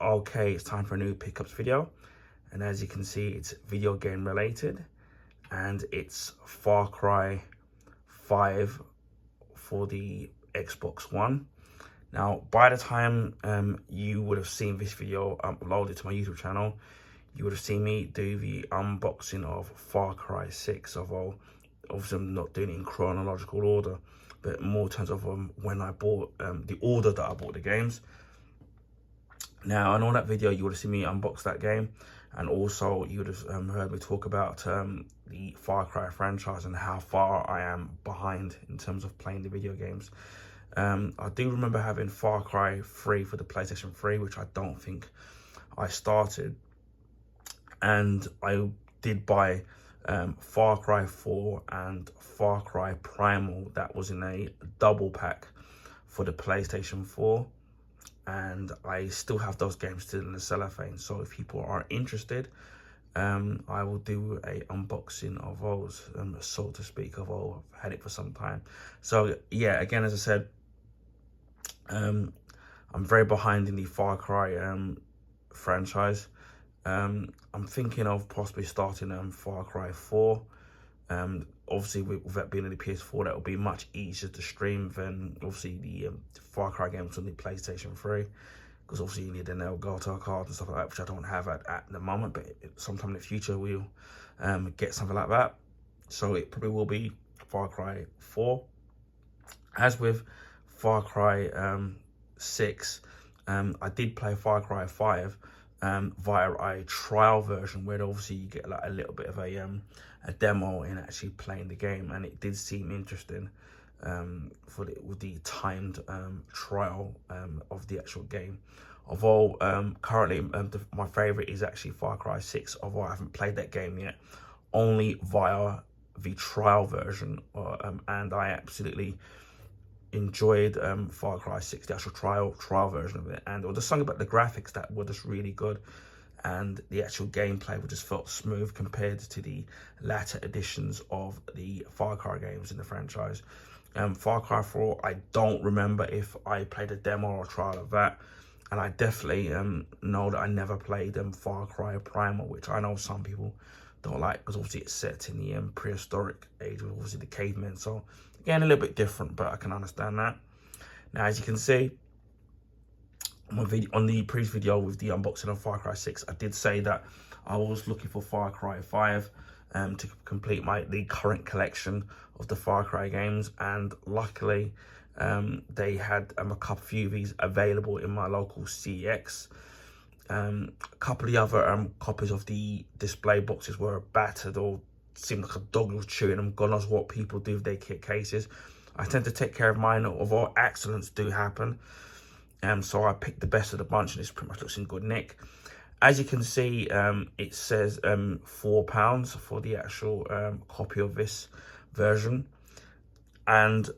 Okay, it's time for a new pickups video, and as you can see, it's video game related, and it's Far Cry 5 for the Xbox One. Now, by the time you would have seen this video uploaded to my YouTube channel, you would have seen me do the unboxing of Far Cry 6, although obviously I'm not doing it in chronological order, but more in terms of when I bought, the order that I bought the games. Now, in all that video, you would have seen me unbox that game, and also you would have heard me talk about the Far Cry franchise and how far I am behind in terms of playing the video games. I do remember having Far Cry 3 for the PlayStation 3, which I don't think I started. And I did buy Far Cry 4 and Far Cry Primal. That was in a double pack for the PlayStation 4. And I still have those games still in the cellophane. So if people are interested, I will do a unboxing of those, so to speak, although I've had it for some time. So yeah, again, as I said, I'm very behind in the Far Cry franchise. I'm thinking of possibly starting Far Cry 4. Obviously with that being on the PS4, that will be much easier to stream than obviously the Far Cry games on the PlayStation 3, because obviously you need an Elgato card and stuff like that, which I don't have at the moment, but sometime in the future we'll get something like that. So it probably will be Far Cry 4. As with Far Cry 6, I did play Far Cry 5 via a trial version, where obviously you get like a little bit of a demo in actually playing the game, and it did seem interesting with the timed trial of the actual game. Although currently my favorite is actually Far Cry 6, although I haven't played that game yet, only via the trial version, and I absolutely enjoyed Far Cry 6, the actual trial version of it. And there was something about the graphics that were just really good, and the actual gameplay just felt smooth compared to the latter editions of the Far Cry games in the franchise. Far Cry 4, I don't remember if I played a demo or a trial of that, and I definitely know that I never played Far Cry Primal, which I know some people don't like, because obviously it's set in the prehistoric age with obviously the cavemen. So again, a little bit different, but I can understand that. Now, as you can see on the previous video with the unboxing of Far Cry 6, I did say that I was looking for Far Cry 5 to complete the current collection of the Far Cry games, and luckily they had a few of these available in my local CEX. A couple of the other copies of the display boxes were battered, or seemed like a dog was chewing them. God knows what people do with their kit cases. I tend to take care of mine, although accidents do happen. So I picked the best of the bunch, and this pretty much looks in good nick. As you can see, it says £4 for the actual copy of this version. And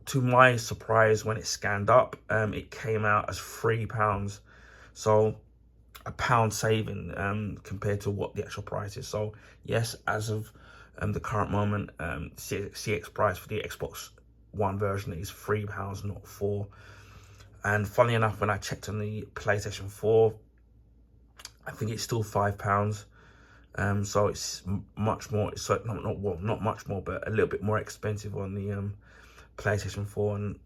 to my surprise, when it scanned up, it came out as £3. So a pound saving compared to what the actual price is. So yes, as of the current moment, CX price for the Xbox One version is £3, not £4. And funnily enough, when I checked on the PlayStation 4, I think it's still £5. So it's much more. It's like not much more, but a little bit more expensive on the PlayStation 4. And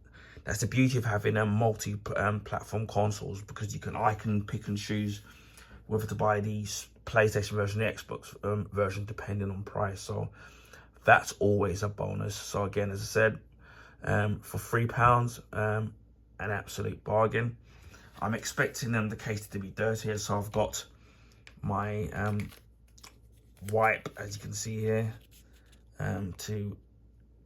that's the beauty of having multi-platform consoles, because I can pick and choose whether to buy the PlayStation version, the Xbox version, depending on price. So that's always a bonus. So again, as I said, for £3, an absolute bargain. I'm expecting the case to be dirtier, so I've got my wipe, as you can see here, to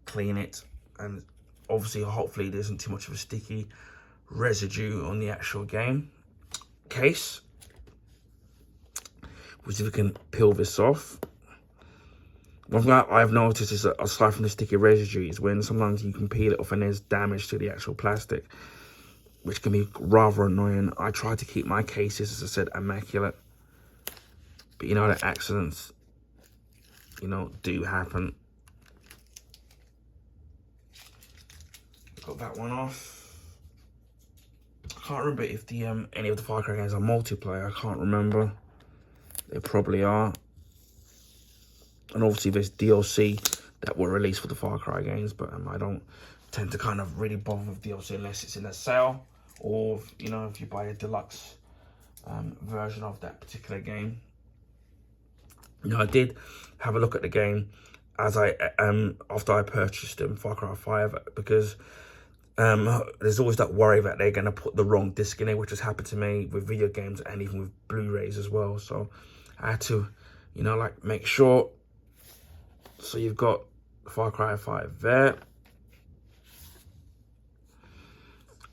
clean it. And obviously, hopefully there isn't too much of a sticky residue on the actual game case. We'll see if we can peel this off. One thing I've noticed is that, aside from the sticky residue, is when sometimes you can peel it off and there's damage to the actual plastic, which can be rather annoying. I try to keep my cases, as I said, immaculate, but you know that accidents, do happen. Got that one off. can't remember if the any of the Far Cry games are multiplayer. I can't remember. They probably are. And obviously there's DLC that were released for the Far Cry games, but I don't tend to kind of really bother with DLC unless it's in a sale, or you know, if you buy a deluxe version of that particular game. You know, I did have a look at the game as after I purchased Far Cry 5, because there's always that worry that they're going to put the wrong disc in it, which has happened to me with video games and even with Blu-rays as well. So I had to, you know, like, make sure. So you've got Far Cry 5 there,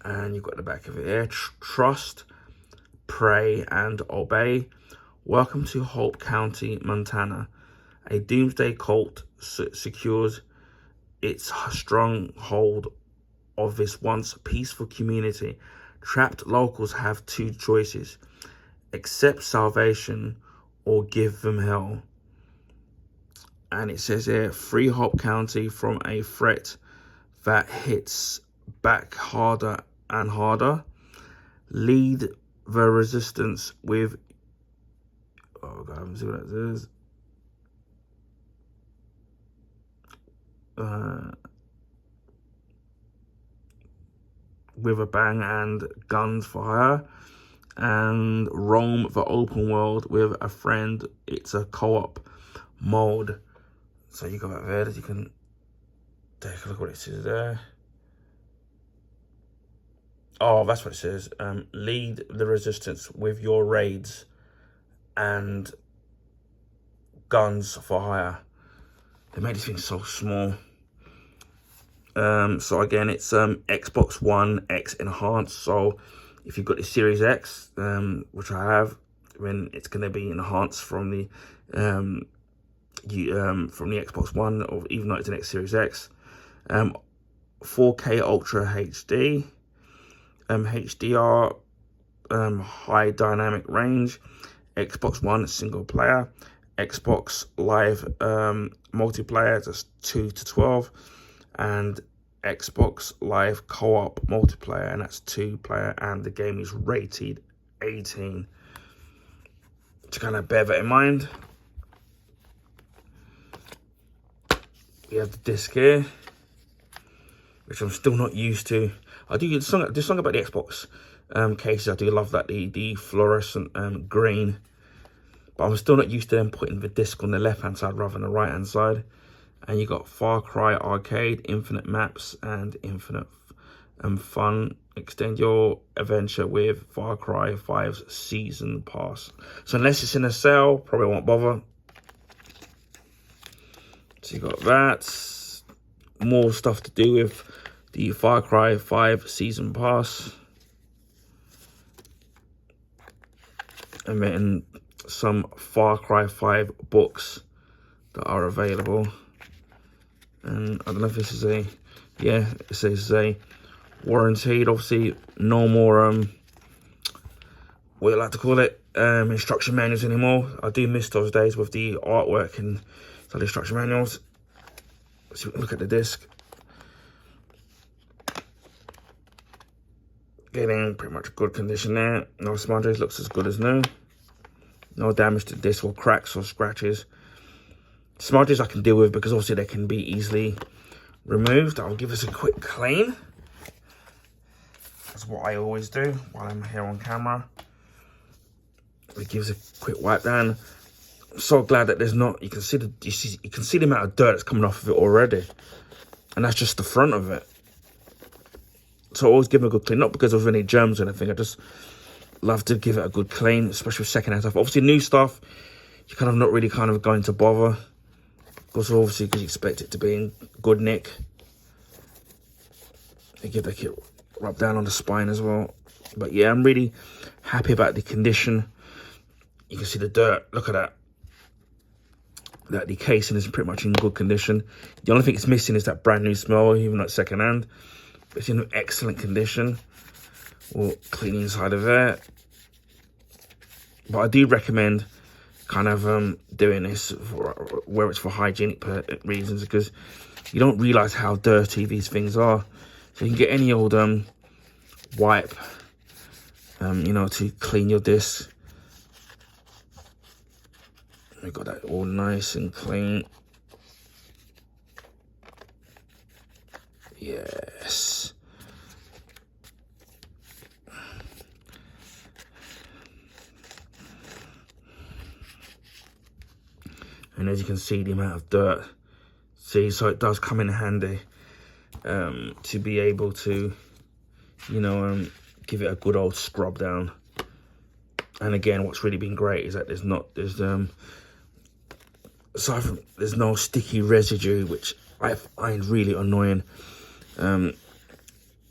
and you've got the back of it here. Trust, pray, and obey. Welcome to Hope County, Montana. A doomsday cult secures its stronghold of this once peaceful community. Trapped locals have two choices: accept salvation or give them hell. And it says here, free Hope County from a threat that hits back harder and harder. Lead the resistance with, oh god, let me see what that is. With a bang and guns for hire, and roam the open world with a friend. It's a co-op mode. So you go back there, you can take a look what it says there. Oh, that's what it says. Lead the resistance with your raids and guns for hire. They made this thing so small. So again, it's Xbox One X enhanced. So if you've got the Series X, which I have, then it's going to be enhanced from the Xbox One, or even though it's an X Series X. 4K Ultra HD, HDR, high dynamic range, Xbox One single player, Xbox Live multiplayer, just 2 to 12, and Xbox Live co-op multiplayer, and that's 2 player, and the game is rated 18. To kind of bear that in mind, we have the disc here, which I'm still not used to. I do the song about the Xbox cases. I do love that, the fluorescent green, but I'm still not used to them putting the disc on the left hand side rather than the right hand side. And you got Far Cry Arcade, infinite maps, and infinite fun. Extend your adventure with Far Cry 5's season pass. So unless it's in a sale, probably won't bother. So you got that. More stuff to do with the Far Cry 5 season pass. And then some Far Cry 5 books that are available. And I don't know if this is a, yeah, it says a warranted, obviously no more, what you like to call it, instruction manuals anymore. I do miss those days with the artwork and the instruction manuals. So look at the disc. Getting pretty much good condition there. No smudges, looks as good as new. No damage to disc or cracks or scratches. Smudges I can deal with because obviously they can be easily removed. I'll give this a quick clean. That's what I always do while I'm here on camera. It gives a quick wipe down. I'm so glad that there's not, you can see the amount of dirt that's coming off of it already. And that's just the front of it. So I always give it a good clean, not because of any germs or anything. I just love to give it a good clean, especially with second-hand stuff. Obviously new stuff, you're kind of not really kind of going to bother. Also, obviously, because you expect it to be in good nick. They give that kit rub down on the spine as well. But yeah, I'm really happy about the condition. You can see the dirt, look at that. That the casing is pretty much in good condition. The only thing it's missing is that brand new smell, even though it's second hand. It's in excellent condition. We'll clean the inside of there. But I do recommend kind of doing this where it's for hygienic reasons, because you don't realize how dirty these things are. So you can get any old wipe you know, to clean your disc. We got that all nice and clean. Yes. And as you can see, the amount of dirt. See, so it does come in handy to be able to, you know, give it a good old scrub down. And again, what's really been great is that there's aside from, there's no sticky residue, which I find really annoying when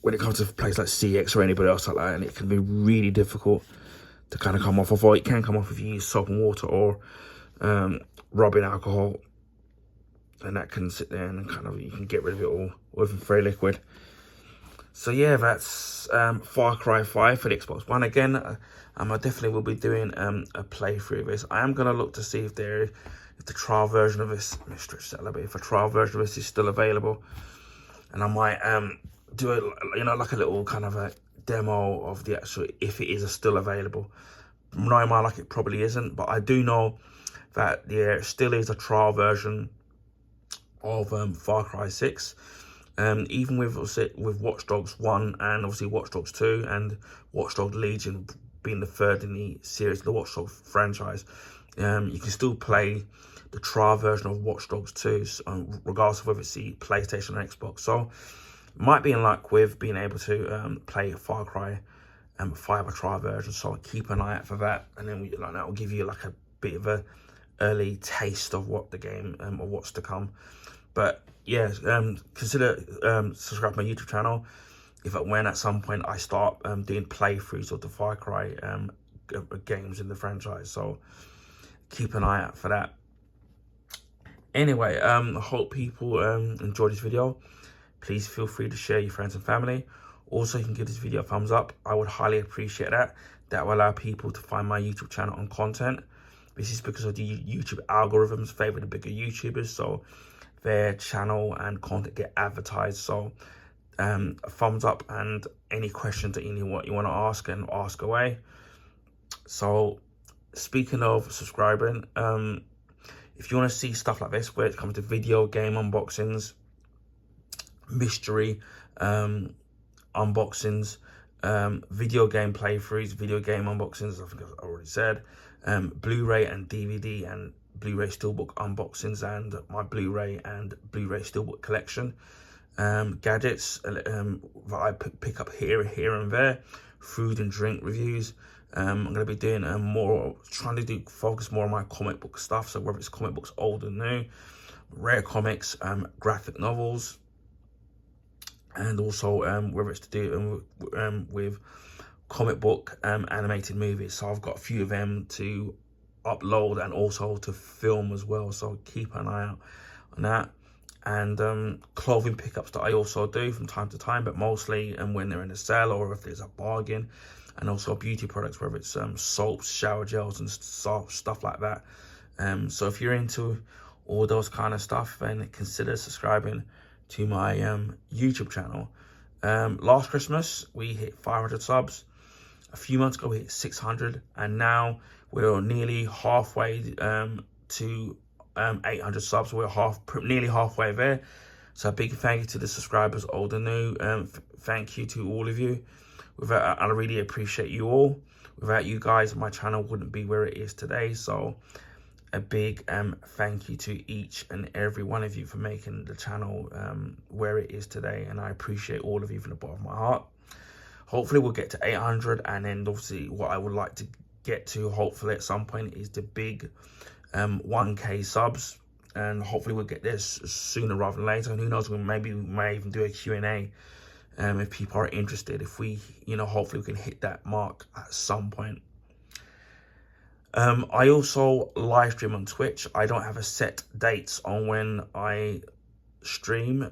it comes to a place like CX or anybody else like that, and it can be really difficult to kind of come off. Although it can come off if you use soap and water or rubbing alcohol, and that can sit there and kind of, you can get rid of it all with very liquid. So yeah, that's Far Cry 5 for the Xbox One. Again, I definitely will be doing a playthrough of this. I am going to look to see if the trial version of this, let me stretch that a little bit, if a trial version of this is still available. And I might do it, you know, like a little kind of a demo of the actual, if it is still available. Knowing my luck, it probably isn't, but I do know that there still is a trial version of Far Cry 6. Even with Watch Dogs 1 and obviously Watch Dogs 2 and Watch Dogs Legion being the third in the series, the Watch Dogs franchise, you can still play the trial version of Watch Dogs 2, regardless of whether it's the PlayStation or Xbox. So might be in luck with being able to play Far Cry 5 trial version. So keep an eye out for that, and then that will give you like a bit of a early taste of what the game or what's to come. But yeah, consider subscribe to my YouTube channel when at some point I start doing playthroughs of the Far Cry games in the franchise. So keep an eye out for that. Anyway, I hope people enjoy this video. Please feel free to share your friends and family. Also, you can give this video a thumbs up. I would highly appreciate that. That will allow people to find my YouTube channel and content. This is because of the YouTube algorithms favor the bigger YouTubers, so their channel and content get advertised. So a thumbs up, and any questions that you want to ask, and ask away. So speaking of subscribing, if you want to see stuff like this where it comes to video game unboxings, mystery unboxings, video game playthroughs, video game unboxings, I think I've already said, Blu-ray and DVD and Blu-ray Steelbook unboxings, and my Blu-ray and Blu-ray Steelbook collection, gadgets that I pick up here and there, food and drink reviews. I'm going to be doing focus more on my comic book stuff, so whether it's comic books old and new, rare comics, graphic novels, and also whether it's to do with comic book animated movies. So I've got a few of them to upload and also to film as well, so keep an eye out on that. And clothing pickups that I also do from time to time, but mostly when they're in a sale or if there's a bargain. And also beauty products, whether it's soaps, shower gels and stuff like that. So if you're into all those kind of stuff, then consider subscribing to my YouTube channel. Last Christmas we hit 500 subs. A few months ago we hit 600, and now we're nearly halfway to 800 subs. We're nearly halfway there. So a big thank you to the subscribers, old and new. Thank you to all of you. I really appreciate you all. Without you guys, my channel wouldn't be where it is today. So a big thank you to each and every one of you for making the channel where it is today, and I appreciate all of you from the bottom of my heart. Hopefully we'll get to 800, and then obviously what I would like to get to hopefully at some point is the big 1K subs, and hopefully we'll get this sooner rather than later. And who knows, maybe we may even do a Q&A if people are interested. If we, hopefully we can hit that mark at some point. I also live stream on Twitch. I don't have a set dates on when I stream,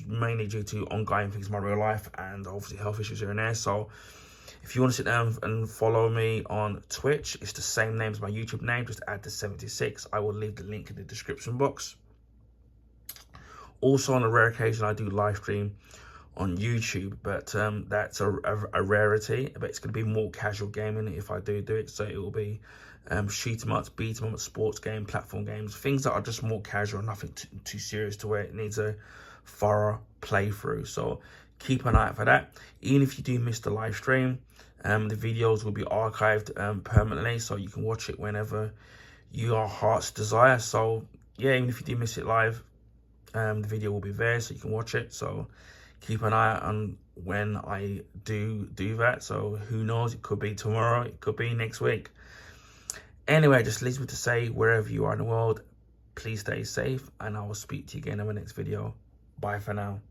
mainly due to ongoing things in my real life and obviously health issues here and there. So if you want to sit down and follow me on Twitch, it's the same name as my YouTube name, just add the 76. I will leave the link in the description box. Also, on a rare occasion, I do live stream on YouTube, but that's a rarity. But it's going to be more casual gaming if I do it. So it will be shoot 'em ups, beat 'em up, sports game, platform games, things that are just more casual, nothing too serious to where it needs a thorough playthrough. So keep an eye out for that. Even if you do miss the live stream, the videos will be archived permanently, so you can watch it whenever your heart's desire. So yeah, even if you do miss it live, the video will be there so you can watch it. So keep an eye out on when I do that. So who knows, it could be tomorrow, it could be next week. Anyway, just leaves me to say, wherever you are in the world, please stay safe, and I will speak to you again in my next video. Bye for now.